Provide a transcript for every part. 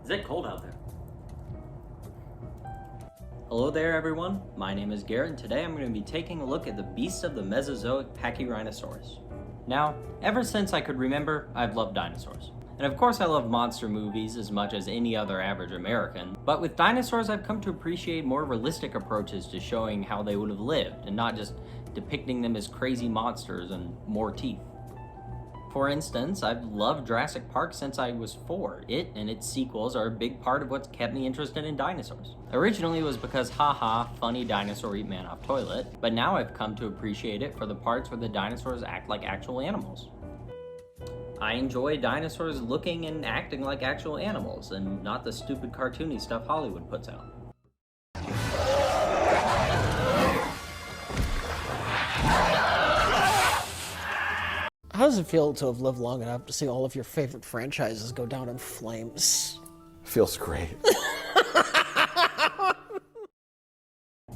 Is it cold out there? Hello there everyone, my name is Garrett and today I'm going to be taking a look at the beasts of the Mesozoic Pachyrhinosaurus. Now, ever since I could remember, I've loved dinosaurs. And of course I love monster movies as much as any other average American, but with dinosaurs I've come to appreciate more realistic approaches to showing how they would have lived, and not just depicting them as crazy monsters and more teeth. For instance, I've loved Jurassic Park since I was 4. It and its sequels are a big part of what's kept me interested in dinosaurs. Originally it was because haha, funny dinosaur eat man off toilet, but now I've come to appreciate it for the parts where the dinosaurs act like actual animals. I enjoy dinosaurs looking and acting like actual animals, and not the stupid cartoony stuff Hollywood puts out. How does it feel to have lived long enough to see all of your favorite franchises go down in flames? Feels great.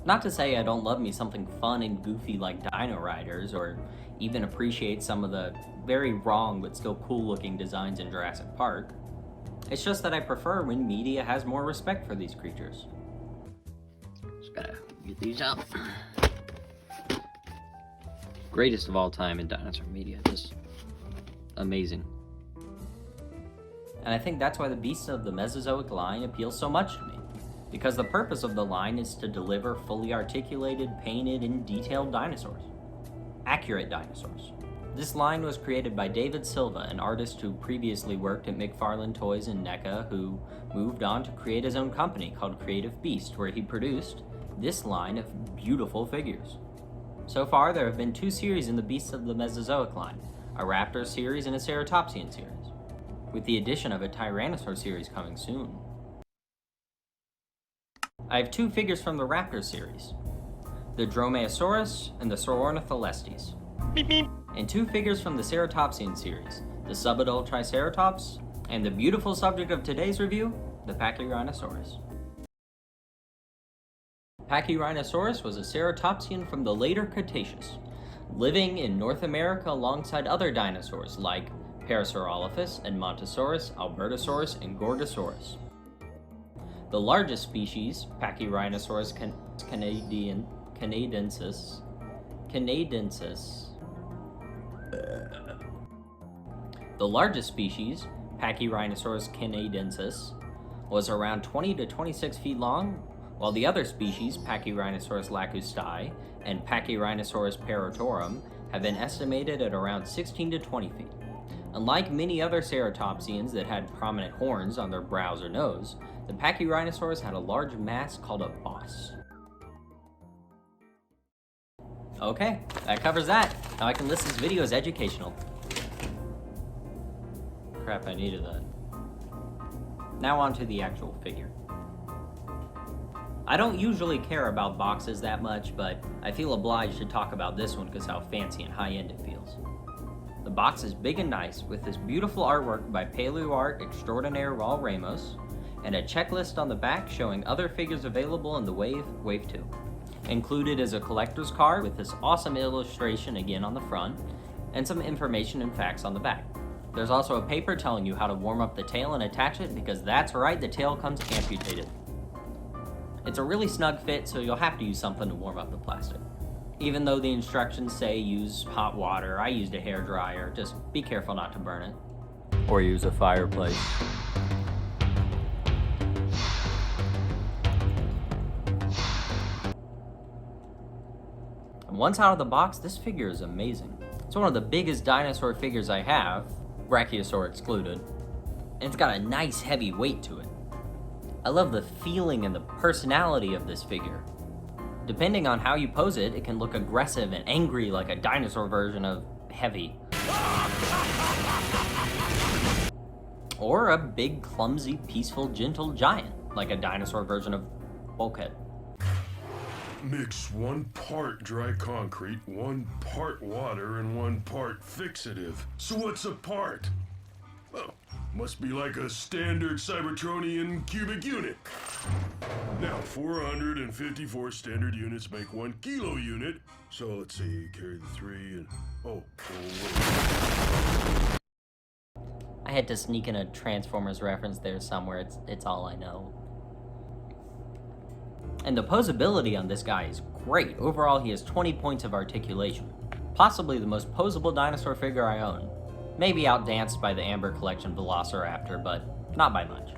Not to say I don't love me something fun and goofy like Dino Riders, or even appreciate some of the very wrong but still cool looking designs in Jurassic Park. It's just that I prefer when media has more respect for these creatures. Just gotta get these out. Greatest of all time in dinosaur media, just amazing. And I think that's why the beasts of the Mesozoic line appeal so much to me, because the purpose of the line is to deliver fully articulated, painted, and detailed dinosaurs. Accurate dinosaurs. This line was created by David Silva, an artist who previously worked at McFarlane Toys and NECA, who moved on to create his own company called Creative Beast, where he produced this line of beautiful figures. So far, there have been 2 series in the Beasts of the Mesozoic line, a Raptor series and a Ceratopsian series, with the addition of a Tyrannosaur series coming soon. I have 2 figures from the Raptor series, the Dromaeosaurus and the Saurornitholestes, and 2 figures from the Ceratopsian series, the Subadult Triceratops, and the beautiful subject of today's review, the Pachyrhinosaurus. Pachyrhinosaurus was a ceratopsian from the later Cretaceous, living in North America alongside other dinosaurs like Parasaurolophus, Edmontosaurus, Albertosaurus, and Gorgosaurus. The largest species, Pachyrhinosaurus canadensis. The largest species, Pachyrhinosaurus canadensis, was around 20 to 26 feet long, while the other species, Pachyrhinosaurus lacustae and Pachyrhinosaurus paratorum, have been estimated at around 16 to 20 feet. Unlike many other ceratopsians that had prominent horns on their brows or nose, the Pachyrhinosaurus had a large mass called a boss. Okay, that covers that. Now I can list this video as educational. Crap, I needed that. Now on to the actual figure. I don't usually care about boxes that much, but I feel obliged to talk about this one because how fancy and high-end it feels. The box is big and nice, with this beautiful artwork by Paleoart Extraordinaire Raul Ramos, and a checklist on the back showing other figures available in the Wave 2. Included is a collector's card with this awesome illustration again on the front, and some information and facts on the back. There's also a paper telling you how to warm up the tail and attach it, because that's right, the tail comes amputated. It's a really snug fit, so you'll have to use something to warm up the plastic. Even though the instructions say use hot water, I used a hairdryer. Just be careful not to burn it. Or use a fireplace. And once out of the box, this figure is amazing. It's one of the biggest dinosaur figures I have, Brachiosaur excluded, and it's got a nice heavy weight to it. I love the feeling and the personality of this figure. Depending on how you pose it, it can look aggressive and angry like a dinosaur version of heavy. Or a big, clumsy, peaceful, gentle giant, like a dinosaur version of Bulkhead. Mix 1 part dry concrete, 1 part water, and 1 part fixative. So what's a part? Well, must be like a standard Cybertronian cubic unit. Now, 454 standard units make 1 kilo unit. So let's see, carry the 3 and... Oh, wait. I had to sneak in a Transformers reference there somewhere, it's all I know. And the posability on this guy is great. Overall, he has 20 points of articulation. Possibly the most posable dinosaur figure I own. Maybe outdanced by the Amber Collection Velociraptor, but not by much.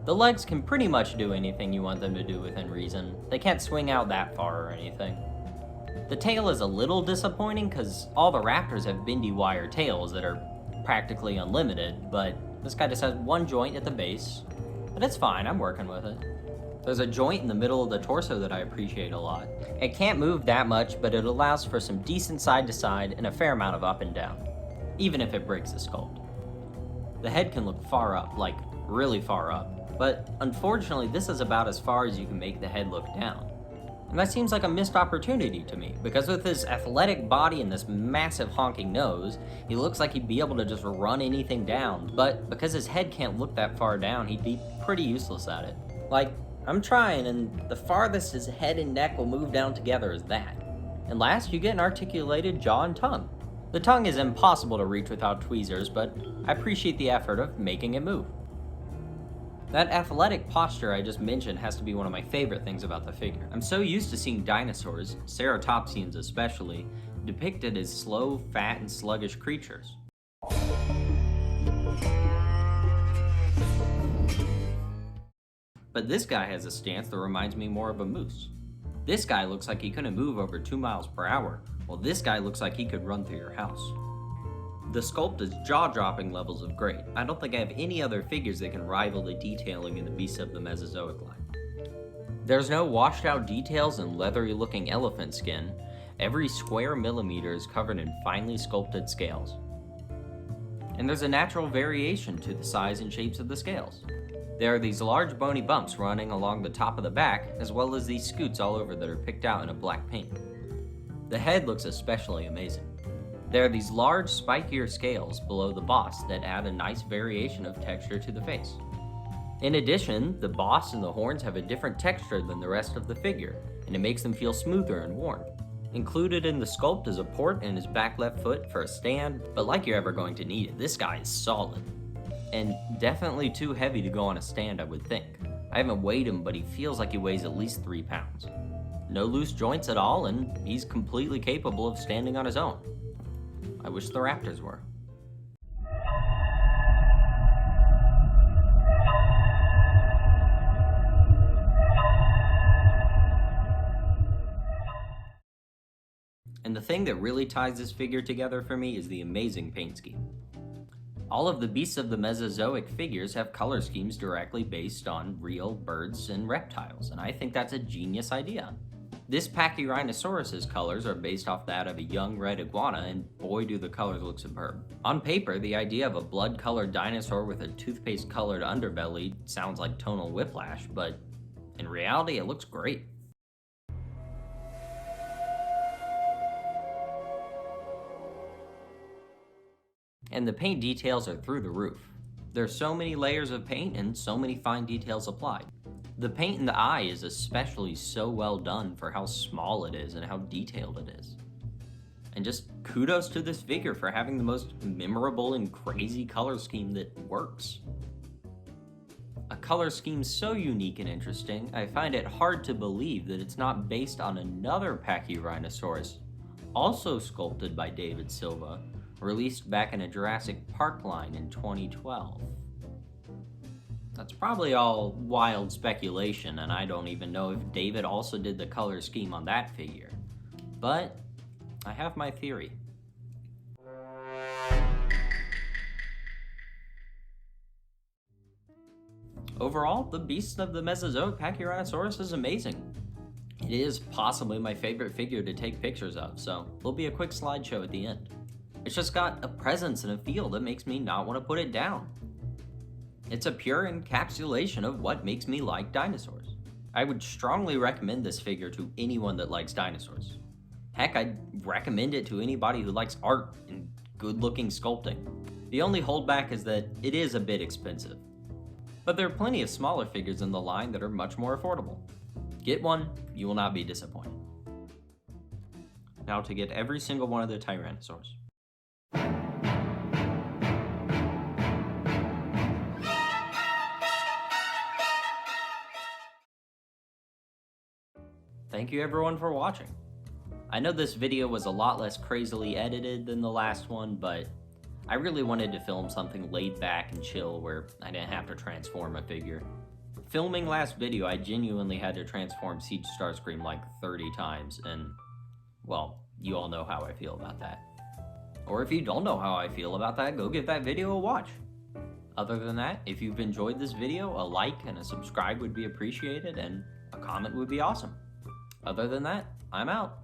The legs can pretty much do anything you want them to do within reason. They can't swing out that far or anything. The tail is a little disappointing because all the raptors have bendy wire tails that are practically unlimited, but this guy just has one joint at the base. But it's fine, I'm working with it. There's a joint in the middle of the torso that I appreciate a lot. It can't move that much, but it allows for some decent side to side and a fair amount of up and down, even if it breaks the sculpt. The head can look far up, like really far up, but unfortunately this is about as far as you can make the head look down. And that seems like a missed opportunity to me, because with his athletic body and this massive honking nose, he looks like he'd be able to just run anything down, but because his head can't look that far down, he'd be pretty useless at it. Like, I'm trying, and the farthest his head and neck will move down together is that. And last, you get an articulated jaw and tongue. The tongue is impossible to reach without tweezers, but I appreciate the effort of making it move. That athletic posture I just mentioned has to be one of my favorite things about the figure. I'm so used to seeing dinosaurs, ceratopsians especially, depicted as slow, fat, and sluggish creatures. But this guy has a stance that reminds me more of a moose. This guy looks like he couldn't move over 2 miles per hour, while this guy looks like he could run through your house. The sculpt is jaw-dropping levels of great. I don't think I have any other figures that can rival the detailing in the beasts of the Mesozoic line. There's no washed out details and leathery looking elephant skin. Every square millimeter is covered in finely sculpted scales. And there's a natural variation to the size and shapes of the scales. There are these large bony bumps running along the top of the back, as well as these scoots all over that are picked out in a black paint. The head looks especially amazing. There are these large, spikier scales below the boss that add a nice variation of texture to the face. In addition, the boss and the horns have a different texture than the rest of the figure, and it makes them feel smoother and worn. Included in the sculpt is a port in his back left foot for a stand, but like you're ever going to need it, this guy is solid. And definitely too heavy to go on a stand, I would think. I haven't weighed him, but he feels like he weighs at least 3 pounds. No loose joints at all, and he's completely capable of standing on his own. I wish the raptors were. And the thing that really ties this figure together for me is the amazing paint scheme. All of the beasts of the Mesozoic figures have color schemes directly based on real birds and reptiles, and I think that's a genius idea. This Pachyrhinosaurus's colors are based off that of a young red iguana, and boy do the colors look superb. On paper, the idea of a blood-colored dinosaur with a toothpaste-colored underbelly sounds like tonal whiplash, but in reality it looks great. And the paint details are through the roof. There's so many layers of paint and so many fine details applied. The paint in the eye is especially so well done for how small it is and how detailed it is. And just kudos to this figure for having the most memorable and crazy color scheme that works. A color scheme so unique and interesting, I find it hard to believe that it's not based on another Pachyrhinosaurus, also sculpted by David Silva, released back in a Jurassic Park line in 2012. That's probably all wild speculation, and I don't even know if David also did the color scheme on that figure. But I have my theory. Overall, the Beast of the Mesozoic Pachyrhinosaurus is amazing. It is possibly my favorite figure to take pictures of, so there'll be a quick slideshow at the end. It's just got a presence and a feel that makes me not want to put it down. It's a pure encapsulation of what makes me like dinosaurs. I would strongly recommend this figure to anyone that likes dinosaurs. Heck, I'd recommend it to anybody who likes art and good-looking sculpting. The only holdback is that it is a bit expensive. But there are plenty of smaller figures in the line that are much more affordable. Get one, you will not be disappointed. Now to get every single one of the Tyrannosaurs. thank you everyone for watching. I know this video was a lot less crazily edited than the last one, but I really wanted to film something laid back and chill where I didn't have to transform a figure. Filming last video, I genuinely had to transform Siege Starscream like 30 times, and, well, you all know how I feel about that. Or if you don't know how I feel about that, go give that video a watch. Other than that, if you've enjoyed this video, a like and a subscribe would be appreciated, and a comment would be awesome. Other than that, I'm out.